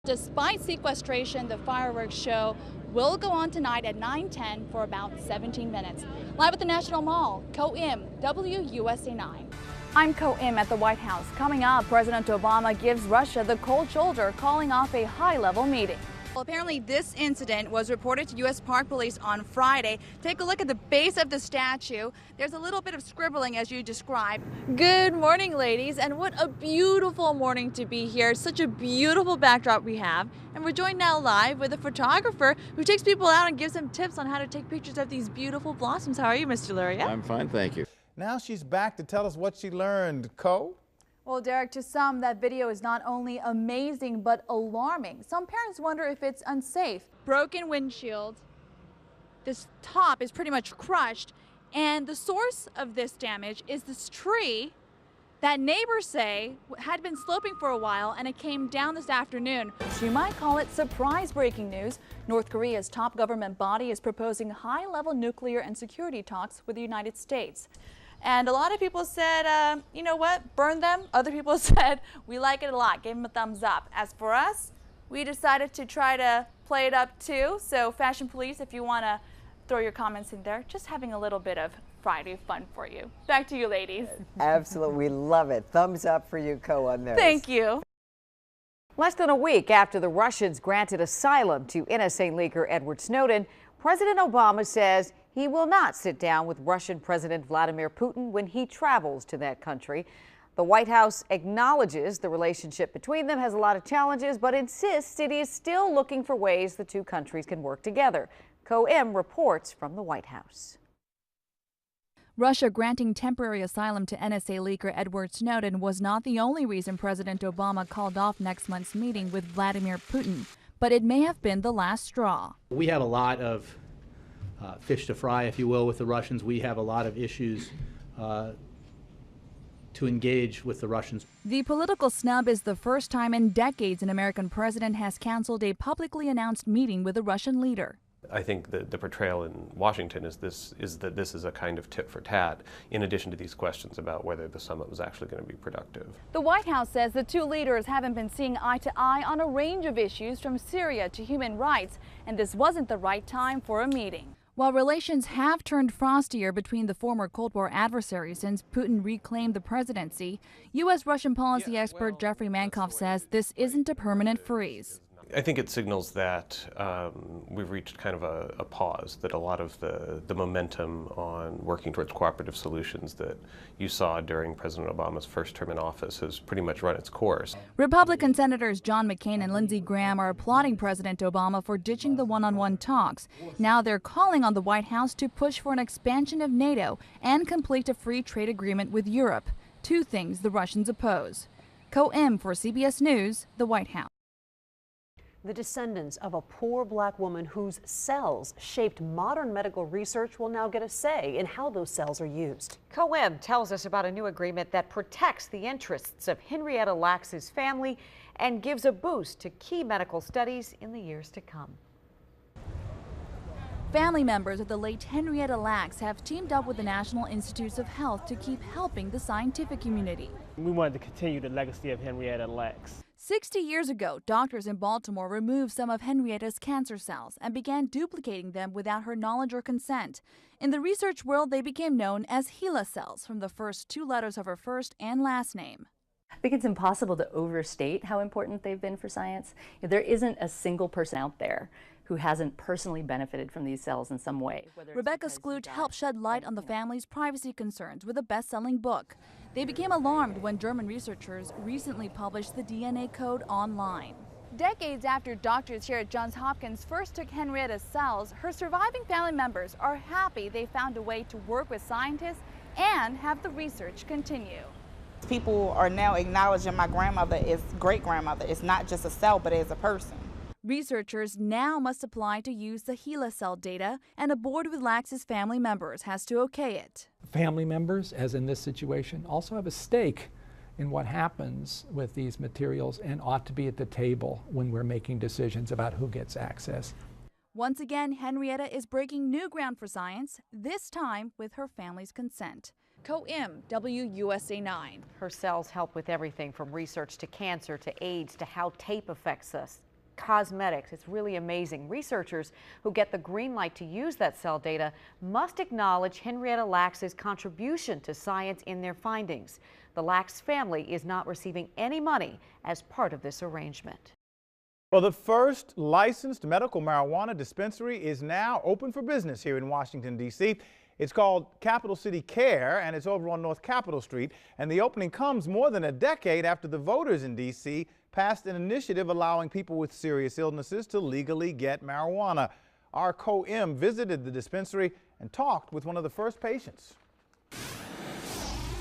Despite sequestration, the fireworks show will go on tonight at 9:10 for about 17 minutes. Live at the National Mall, Ko Im, WUSA 9. I'm Ko Im at the White House. Coming up, President Obama gives Russia the cold shoulder, calling off a high-level meeting. Well, apparently this incident was reported to U.S. Park Police on Friday. Take a look at the base of the statue. There's a little bit of scribbling as you described. Good morning, ladies, and what a beautiful morning to be here. Such a beautiful backdrop we have. And we're joined now live with a photographer who takes people out and gives them tips on how to take pictures of these beautiful blossoms. How are you, Mr. Luria? I'm fine, thank you. Now she's back to tell us what she learned, Ko. Well, Derek, to some, that video is not only amazing, but alarming. Some parents wonder if it's unsafe. Broken windshield. This top is pretty much crushed. And the source of this damage is this tree that neighbors say had been sloping for a while, and it came down this afternoon. You might call it surprise breaking news. North Korea's top government body is proposing high-level nuclear and security talks with the United States. And a lot of people said, you know what, burn them. Other people said, we like it a lot, gave them a thumbs up. As for us, we decided to try to play it up too. So Fashion Police, if you want to throw your comments in there, just having a little bit of Friday fun for you. Back to you, ladies. Absolutely, we love it. Thumbs up for you, Ko, on those. Thank you. Less than a week after the Russians granted asylum to NSA leaker Edward Snowden, President Obama says he will not sit down with Russian President Vladimir Putin when he travels to that country. The White House acknowledges the relationship between them has a lot of challenges, but insists it is still looking for ways the two countries can work together. Ko Im reports from the White House. Russia granting temporary asylum to NSA leaker Edward Snowden was not the only reason President Obama called off next month's meeting with Vladimir Putin, but it may have been the last straw. We have a lot of fish to fry, if you will, with the Russians. We have a lot of issues to engage with the Russians. The political snub is the first time in decades an American president has canceled a publicly announced meeting with a Russian leader. I think the portrayal in Washington is that this is a kind of tit for tat, in addition to these questions about whether the summit was actually going to be productive. The White House says the two leaders haven't been seeing eye to eye on a range of issues from Syria to human rights, and this wasn't the right time for a meeting. While relations have turned frostier between the former Cold War adversaries since Putin reclaimed the presidency, U.S. Russian policy expert Jeffrey Mankoff says this isn't a permanent freeze. I think it signals that we've reached kind of a pause, that a lot of the momentum on working towards cooperative solutions that you saw during President Obama's first term in office has pretty much run its course. Republican Senators John McCain and Lindsey Graham are applauding President Obama for ditching the one-on-one talks. Now they're calling on the White House to push for an expansion of NATO and complete a free trade agreement with Europe, two things the Russians oppose. Ko Im for CBS News, the White House. The descendants of a poor black woman whose cells shaped modern medical research will now get a say in how those cells are used. Ko Im tells us about a new agreement that protects the interests of Henrietta Lacks's family and gives a boost to key medical studies in the years to come. Family members of the late Henrietta Lacks have teamed up with the National Institutes of Health to keep helping the scientific community. We wanted to continue the legacy of Henrietta Lacks. 60 years ago, doctors in Baltimore removed some of Henrietta's cancer cells and began duplicating them without her knowledge or consent. In the research world, they became known as HeLa cells, from the first two letters of her first and last name. I think it's impossible to overstate how important they've been for science. There isn't a single person out there who hasn't personally benefited from these cells in some way. Rebecca Skloot helped shed light on the family's privacy concerns with a best-selling book. They became alarmed when German researchers recently published the DNA code online. Decades after doctors here at Johns Hopkins first took Henrietta's cells, her surviving family members are happy they found a way to work with scientists and have the research continue. People are now acknowledging my grandmother is great-grandmother. It's not just a cell, but as a person. Researchers now must apply to use the HeLa cell data, and a board with Lacks's family members has to okay it. Family members, as in this situation, also have a stake in what happens with these materials and ought to be at the table when we're making decisions about who gets access. Once again, Henrietta is breaking new ground for science, this time with her family's consent. Ko Im, WUSA 9. Her cells help with everything from research to cancer to AIDS to how tape affects us. cosmetics. It's really amazing. Researchers who get the green light to use that cell data must acknowledge Henrietta Lacks's contribution to science in their findings. The Lacks family is not receiving any money as part of this arrangement. Well, the first licensed medical marijuana dispensary is now open for business here in Washington, D.C. It's called Capital City Care, and it's over on North Capitol Street. And the opening comes more than a decade after the voters in D.C. passed an initiative allowing people with serious illnesses to legally get marijuana. Our Co-M visited the dispensary and talked with one of the first patients.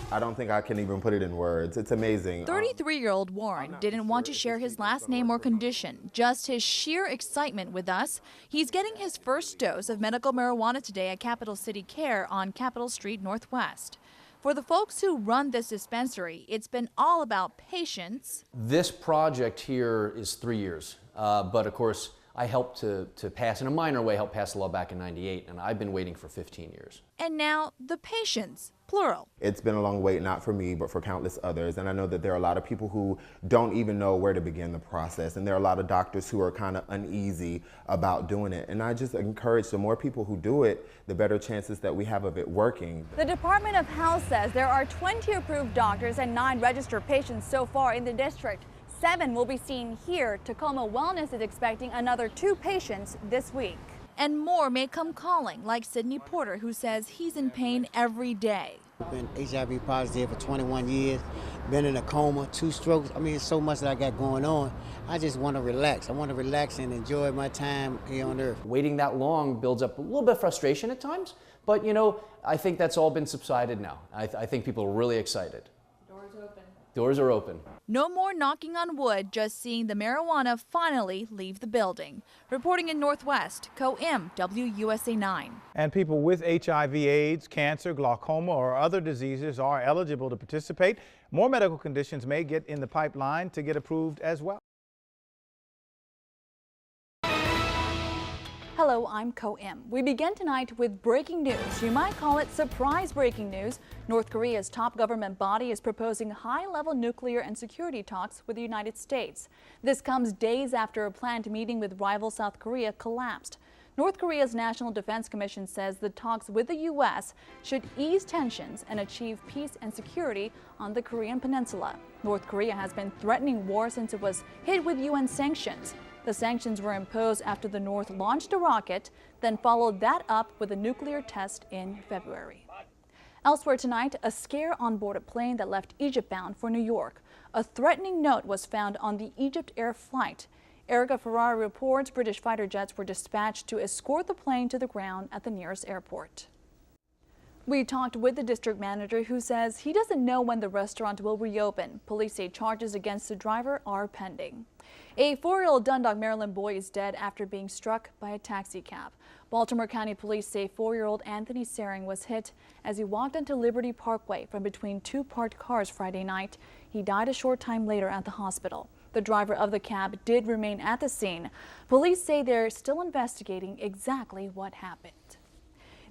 I don't think I can even put it in words. It's amazing. 33-year-old Warren didn't want to share his last name or condition, just his sheer excitement with us. He's getting his first dose of medical marijuana today at Capital City Care on Capitol Street Northwest. For the folks who run this dispensary, it's been all about patience. This project here is 3 years, but of course I helped to pass, in a minor way, help pass the law back in '98, and I've been waiting for 15 years. And now the patients, plural. It's been a long wait, not for me, but for countless others. And I know that there are a lot of people who don't even know where to begin the process. And there are a lot of doctors who are kind of uneasy about doing it. And I just encourage the more people who do it, the better chances that we have of it working. The Department of Health says there are 20 approved doctors and 9 registered patients so far in the district. 7 will be seen here. Tacoma Wellness is expecting another 2 patients this week. And more may come calling, like Sidney Porter, who says he's in pain every day. I've been HIV positive for 21 years, been in a coma, 2 strokes. I mean, it's so much that I got going on. I just want to relax. I want to relax and enjoy my time here on earth. Waiting that long builds up a little bit of frustration at times, but you know, I think that's all been subsided now. I think people are really excited. Doors open. Doors are open. No more knocking on wood, just seeing the marijuana finally leave the building. Reporting in Northwest, Co-M, WUSA 9. And people with HIV/AIDS, cancer, glaucoma, or other diseases are eligible to participate. More medical conditions may get in the pipeline to get approved as well. Hello, I'm Co-M. We begin tonight with breaking news. You might call it surprise breaking news. North Korea's top government body is proposing high-level nuclear and security talks with the United States. This comes days after a planned meeting with rival South Korea collapsed. North Korea's National Defense Commission says the talks with the U.S. should ease tensions and achieve peace and security on the Korean peninsula. North Korea has been threatening war since it was hit with UN sanctions. The sanctions were imposed after the North launched a rocket, then followed that up with a nuclear test in February. Elsewhere tonight, a scare on board a plane that left Egypt bound for New York. A threatening note was found on the Egypt Air flight. Erica Ferrari reports British fighter jets were dispatched to escort the plane to the ground at the nearest airport. We talked with the district manager, who says he doesn't know when the restaurant will reopen. Police say charges against the driver are pending. A 4-year-old Dundalk, Maryland boy is dead after being struck by a taxi cab. Baltimore County police say 4-year-old Anthony Saring was hit as he walked onto Liberty Parkway from between 2 parked cars Friday night. He died a short time later at the hospital. The driver of the cab did remain at the scene. Police say they're still investigating exactly what happened.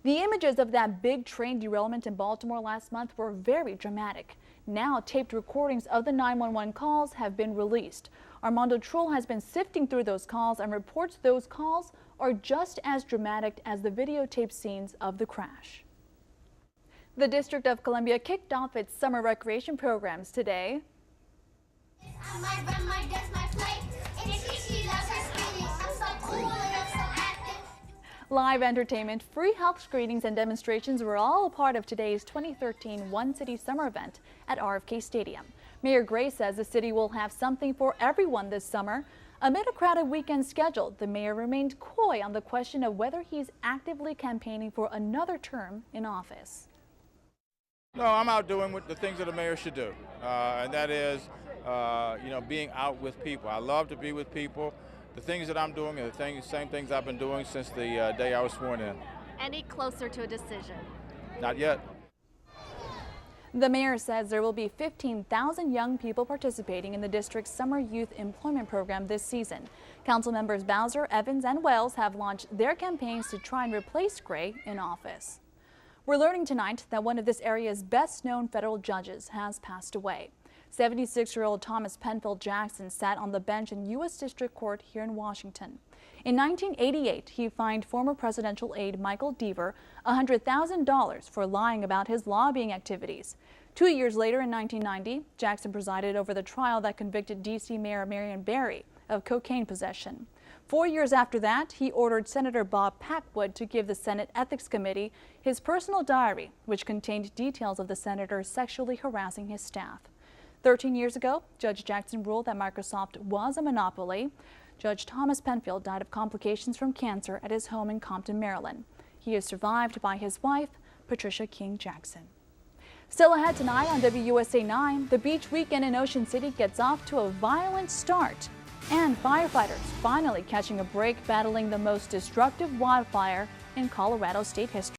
The images of that big train derailment in Baltimore last month were very dramatic. Now, taped recordings of the 911 calls have been released. Armando Troll has been sifting through those calls and reports those calls are just as dramatic as the videotaped scenes of the crash. The District of Columbia kicked off its summer recreation programs today. Live entertainment, free health screenings, and demonstrations were all a part of today's 2013 One City Summer event at RFK Stadium. Mayor Gray says the city will have something for everyone this summer. Amid a crowded weekend schedule, the mayor remained coy on the question of whether he's actively campaigning for another term in office. No, I'm out doing what the things that a mayor should do, and that is, being out with people. I love to be with people. The things that I'm doing are the same things I've been doing since the day I was sworn in. Any closer to a decision? Not yet. The mayor says there will be 15,000 young people participating in the district's summer youth employment program this season. Council members Bowser, Evans, and Wells have launched their campaigns to try and replace Gray in office. We're learning tonight that one of this area's best-known federal judges has passed away. 76-year-old Thomas Penfield Jackson sat on the bench in U.S. District Court here in Washington. In 1988, he fined former presidential aide Michael Deaver $100,000 for lying about his lobbying activities. 2 years later, in 1990, Jackson presided over the trial that convicted D.C. Mayor Marion Barry of cocaine possession. 4 years after that, he ordered Senator Bob Packwood to give the Senate Ethics Committee his personal diary, which contained details of the senator sexually harassing his staff. 13 years ago, Judge Jackson ruled that Microsoft was a monopoly. Judge Thomas Penfield died of complications from cancer at his home in Compton, Maryland. He is survived by his wife, Patricia King Jackson. Still ahead tonight on WUSA 9, the beach weekend in Ocean City gets off to a violent start. And firefighters finally catching a break battling the most destructive wildfire in Colorado state history.